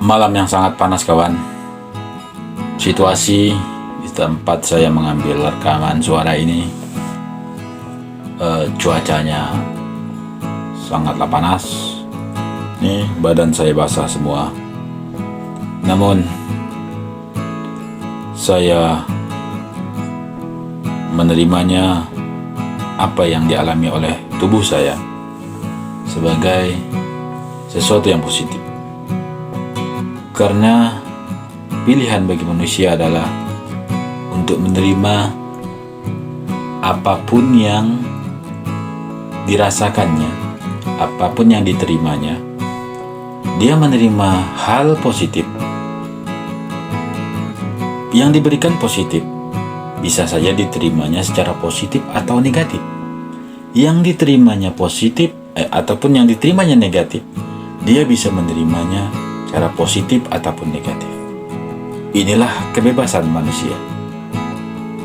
Malam yang sangat panas kawan. Situasi di tempat saya mengambil rekaman suara ini, cuacanya sangatlah panas. Nih badan saya basah semua. Namun saya menerimanya apa yang dialami oleh tubuh saya sebagai sesuatu yang positif. Karena pilihan bagi manusia adalah untuk menerima apapun yang dirasakannya, apapun yang diterimanya. Dia menerima hal positif yang diberikan positif, bisa saja diterimanya secara positif atau negatif. Yang diterimanya positif ataupun yang diterimanya negatif, dia bisa menerimanya secara positif ataupun negatif. Inilah kebebasan manusia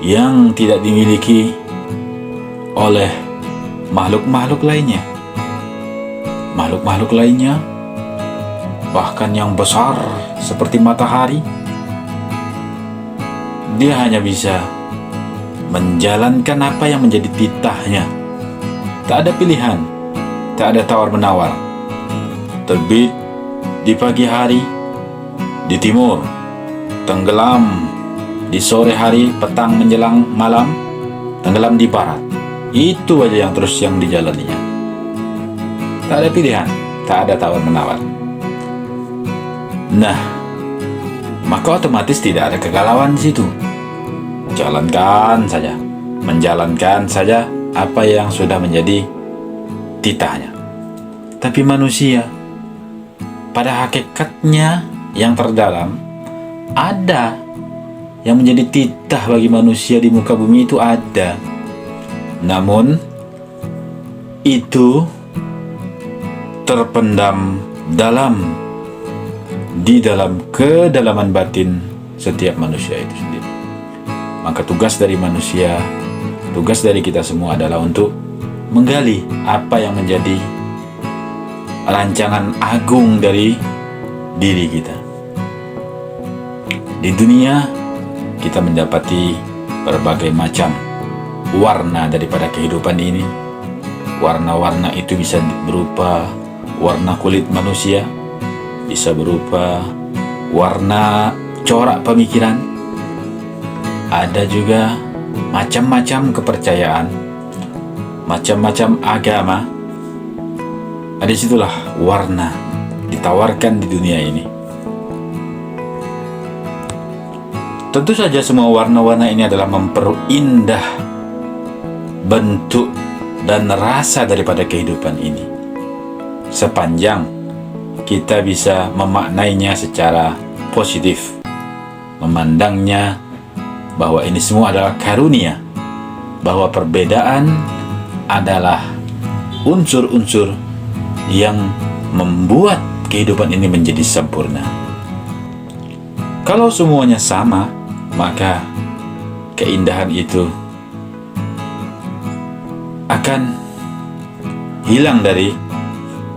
yang tidak dimiliki oleh makhluk-makhluk lainnya. Makhluk-makhluk lainnya, bahkan yang besar seperti matahari, dia hanya bisa menjalankan apa yang menjadi titahnya. Tak ada pilihan, tak ada tawar-menawar. Terbit di pagi hari di timur, tenggelam di sore hari, petang menjelang malam, tenggelam di barat. Itu aja yang terus yang dijalaninya. Tak ada pilihan, tak ada tawar-menawar. Nah, maka otomatis tidak ada kegalauan di situ. Jalankan saja, menjalankan saja apa yang sudah menjadi titahnya. Tapi manusia, pada hakikatnya yang terdalam, ada yang menjadi titah bagi manusia di muka bumi itu ada. Namun itu terpendam di dalam kedalaman batin setiap manusia itu sendiri. Maka tugas dari manusia, tugas dari kita semua adalah untuk menggali apa yang menjadi rancangan agung dari diri kita. Di dunia kita mendapati berbagai macam warna daripada kehidupan ini. Warna-warna itu bisa berupa warna kulit manusia, bisa berupa warna corak pemikiran. Ada juga macam-macam kepercayaan, macam-macam agama. Di situlah warna ditawarkan di dunia ini. Tentu saja semua warna-warna ini adalah memperindah bentuk dan rasa daripada kehidupan ini. Sepanjang kita bisa memaknainya secara positif, memandangnya bahwa ini semua adalah karunia, bahwa perbedaan adalah unsur-unsur yang membuat kehidupan ini menjadi sempurna. Kalau semuanya sama, maka keindahan itu akan hilang dari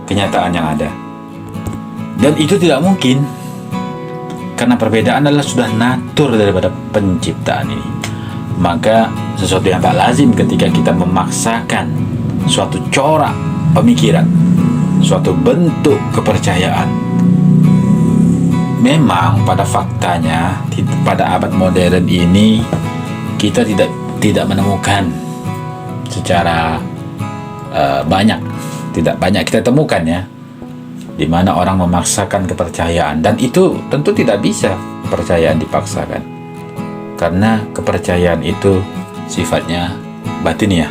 kenyataan yang ada. Dan itu tidak mungkin, karena perbedaan adalah sudah natur daripada penciptaan ini. Maka sesuatu yang tak lazim ketika kita memaksakan suatu corak pemikiran, suatu bentuk kepercayaan. Memang pada faktanya pada abad modern ini kita tidak menemukan secara tidak banyak kita temukan ya, di mana orang memaksakan kepercayaan. Dan itu tentu tidak bisa kepercayaan dipaksakan, karena kepercayaan itu sifatnya batiniah.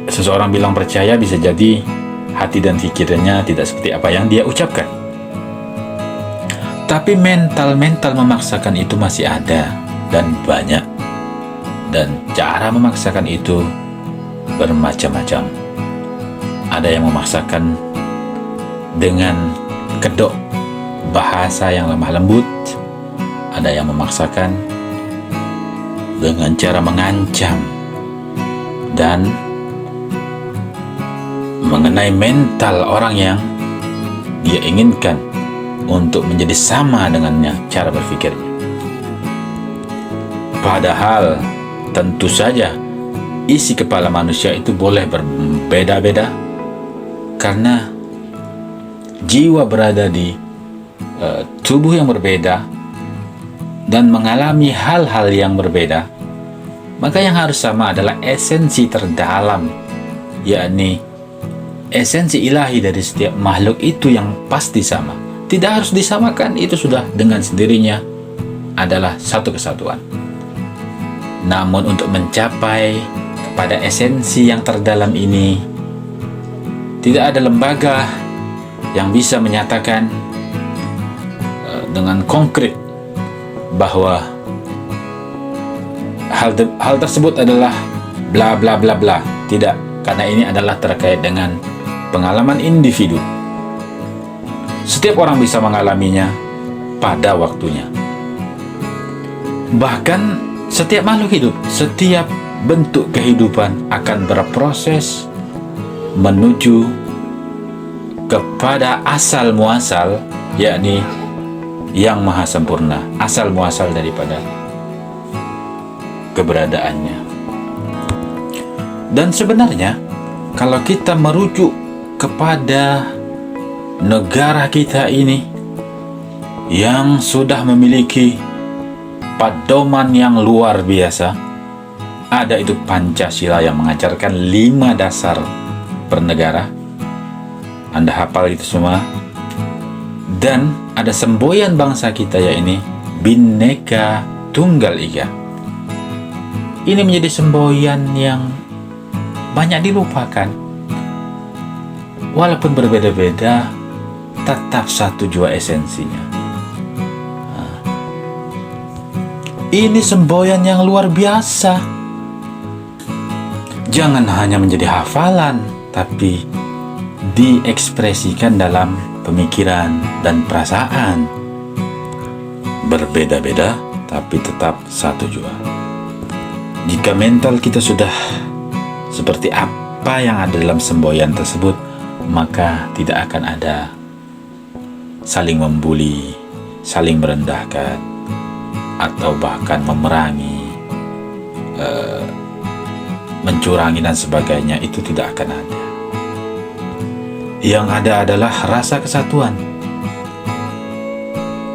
Seseorang bilang percaya, bisa jadi hati dan pikirannya tidak seperti apa yang dia ucapkan. Tapi mental memaksakan itu masih ada dan banyak. Dan cara memaksakan itu bermacam-macam. Ada yang memaksakan dengan kedok bahasa yang lemah lembut. Ada yang memaksakan dengan cara mengancam dan mengenai mental orang yang dia inginkan untuk menjadi sama dengannya cara berpikirnya. Padahal tentu saja isi kepala manusia itu boleh berbeda-beda karena jiwa berada di tubuh yang berbeda dan mengalami hal-hal yang berbeda. Maka yang harus sama adalah esensi terdalam, yakni esensi ilahi dari setiap makhluk itu yang pasti sama. Tidak harus disamakan, itu sudah dengan sendirinya adalah satu kesatuan. Namun untuk mencapai kepada esensi yang terdalam ini, tidak ada lembaga yang bisa menyatakan dengan konkret bahwa hal tersebut adalah bla bla bla bla. Tidak, karena ini adalah terkait dengan pengalaman individu. Setiap orang bisa mengalaminya pada waktunya. Bahkan setiap makhluk hidup, setiap bentuk kehidupan akan berproses menuju kepada asal muasal, yakni yang maha sempurna, asal muasal daripada keberadaannya. Dan sebenarnya kalau kita merujuk kepada negara kita ini yang sudah memiliki pedoman yang luar biasa, ada itu Pancasila yang mengajarkan 5 dasar bernegara. Anda hafal itu semua. Dan ada semboyan bangsa kita, yakni Bhinneka Tunggal Ika. Ini menjadi semboyan yang banyak dilupakan. Walaupun berbeda-beda, tetap satu jua esensinya. Ini semboyan yang luar biasa. Jangan hanya menjadi hafalan, tapi diekspresikan dalam pemikiran dan perasaan. Berbeda-beda, tapi tetap satu jua. Jika mental kita sudah seperti apa yang ada dalam semboyan tersebut, maka tidak akan ada saling membuli, saling merendahkan, atau bahkan memerangi, mencurangi dan sebagainya. Itu tidak akan ada. Yang ada adalah rasa kesatuan.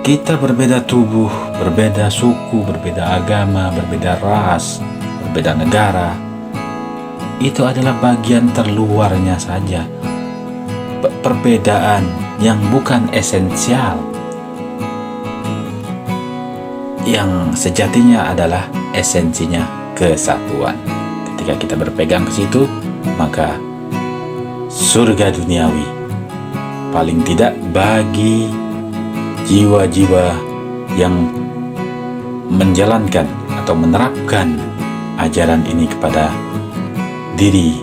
Kita berbeda tubuh, berbeda suku, berbeda agama, berbeda ras, berbeda negara. Itu adalah bagian terluarnya saja. Perbedaan yang bukan esensial. Yang sejatinya adalah esensinya kesatuan. Ketika kita berpegang ke situ, maka surga duniawi, paling tidak bagi jiwa-jiwa yang menjalankan atau menerapkan ajaran ini kepada diri